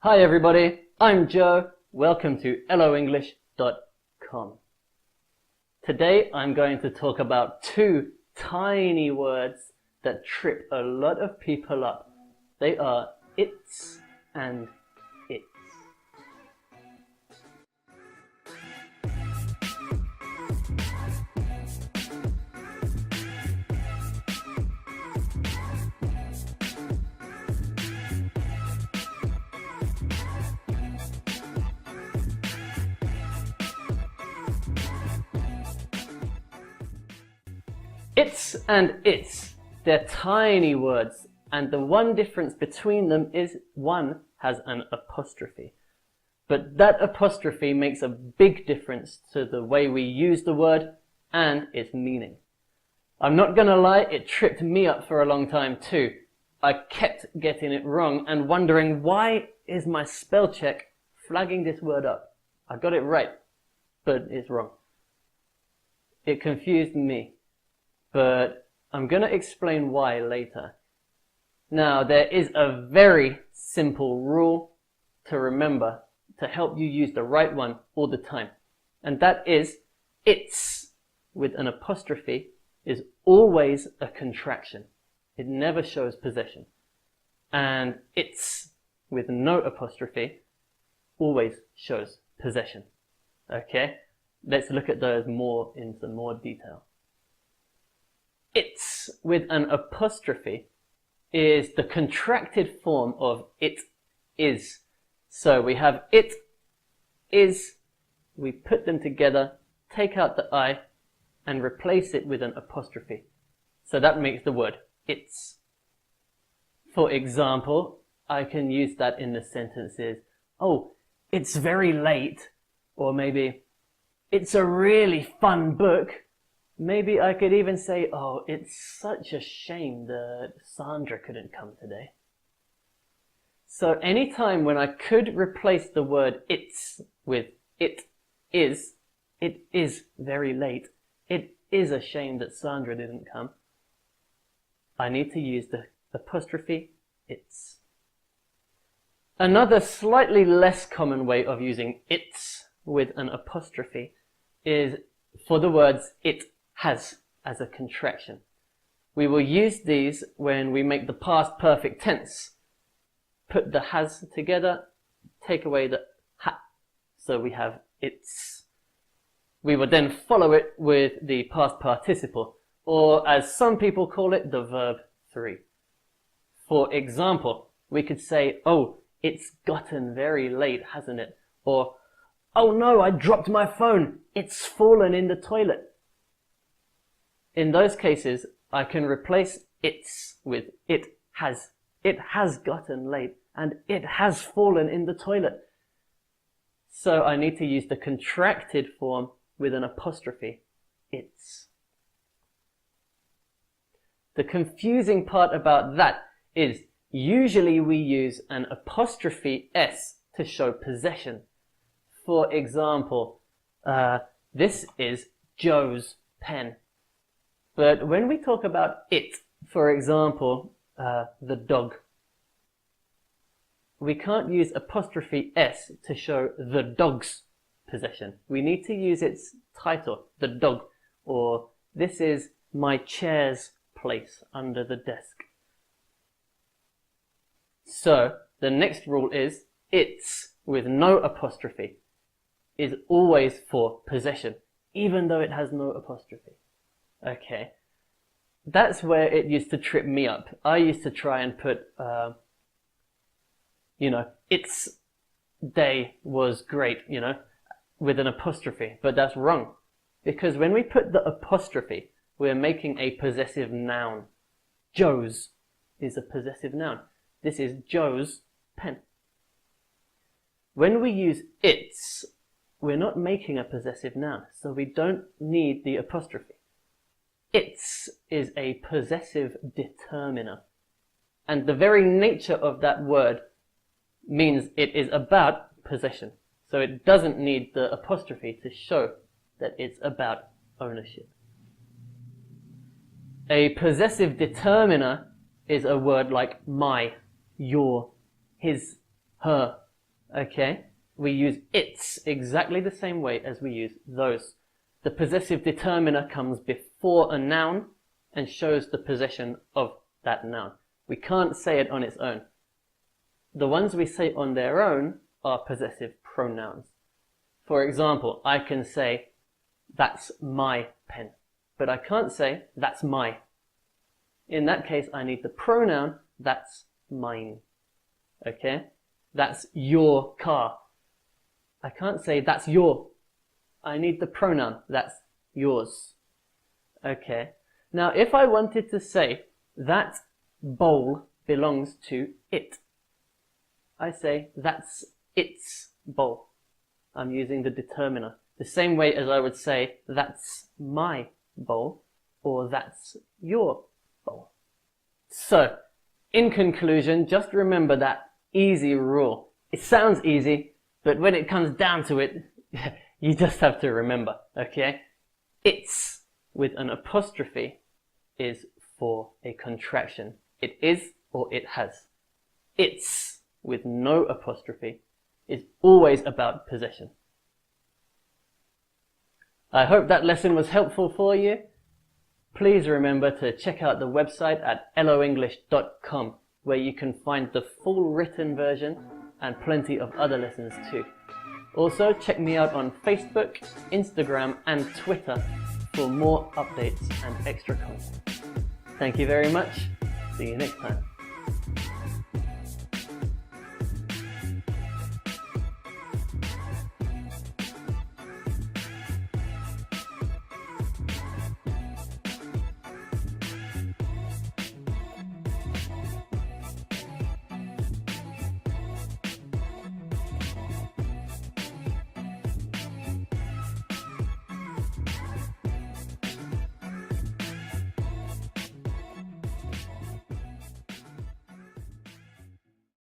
Hi everybody, I'm Joe. Welcome to loenglish.com. Today I'm going to talk about two tiny words that trip a lot of people up. They are it's and its. It's and its, they're tiny words, and the one difference between them is one has an apostrophe. But that apostrophe makes a big difference to the way we use the word and its meaning. I'm not gonna lie, it tripped me up for a long time too. I kept getting it wrong and wondering, why is my spell check flagging this word up? I got it right, but it's wrong. It confused me. But I'm going to explain why later. Now, there is a very simple rule to remember to help you use the right one all the time. And that is, it's with an apostrophe is always a contraction. It never shows possession. And it's with no apostrophe always shows possession. Okay? Let's look at those more in some more detail. It's with an apostrophe is the contracted form of it is. So we have it is, we put them together, take out the I, and replace it with an apostrophe. So that makes the word it's. For example, I can use that in the sentences, oh, it's very late, or maybe, it's a really fun book. Maybe I could even say, oh, it's such a shame that Sandra couldn't come today. So anytime when I could replace the word it's with it is very late, it is a shame that Sandra didn't come, I need to use the apostrophe it's. Another slightly less common way of using it's with an apostrophe is for the words it has as a contraction. We will use these when we make the past perfect tense. Put the has together, take away the ha, so we have it's. We will then follow it with the past participle, or as some people call it, the verb 3. For example, we could say, oh, it's gotten very late, hasn't it? Or, oh no, I dropped my phone, it's fallen in the toilet. In those cases, I can replace it's with it has. It has gotten late and it has fallen in the toilet. So I need to use the contracted form with an apostrophe, it's. The confusing part about that is usually we use an apostrophe s to show possession. For example, this is Joe's pen. But when we talk about it, for example, the dog, we can't use apostrophe s to show the dog's possession. We need to use its title, the dog, or this is my chair's place under the desk. So the next rule is it's with no apostrophe is always for possession, even though it has no apostrophe. Okay, that's where it used to trip me up. I used to try and put, its day was great, with an apostrophe, but that's wrong. Because when we put the apostrophe, we're making a possessive noun. Joe's is a possessive noun. This is Joe's pen. When we use its, we're not making a possessive noun, so we don't need the apostrophe. Its is a possessive determiner. And the very nature of that word means it is about possession. So it doesn't need the apostrophe to show that it's about ownership. A possessive determiner is a word like my, your, his, her, Okay? We use its exactly the same way as we use those. The possessive determiner comes before a noun and shows the possession of that noun. We can't say it on its own. The ones we say on their own are possessive pronouns. For example, I can say, that's my pen, but I can't say, that's my. In that case, I need the pronoun, that's mine. Okay? That's your car. I can't say, that's your. I need the pronoun, that's yours. Okay? Now, if I wanted to say, that bowl belongs to it, I say, that's its bowl. I'm using the determiner. The same way as I would say, that's my bowl, or that's your bowl. So, in conclusion, just remember that easy rule. It sounds easy, but when it comes down to it, you just have to remember, okay? It's, with an apostrophe, is for a contraction. It is or it has. It's, with no apostrophe, is always about possession. I hope that lesson was helpful for you. Please remember to check out the website at loenglish.com, where you can find the full written version and plenty of other lessons too. Also, check me out on Facebook, Instagram and Twitter for more updates and extra content. Thank you very much. See you next time.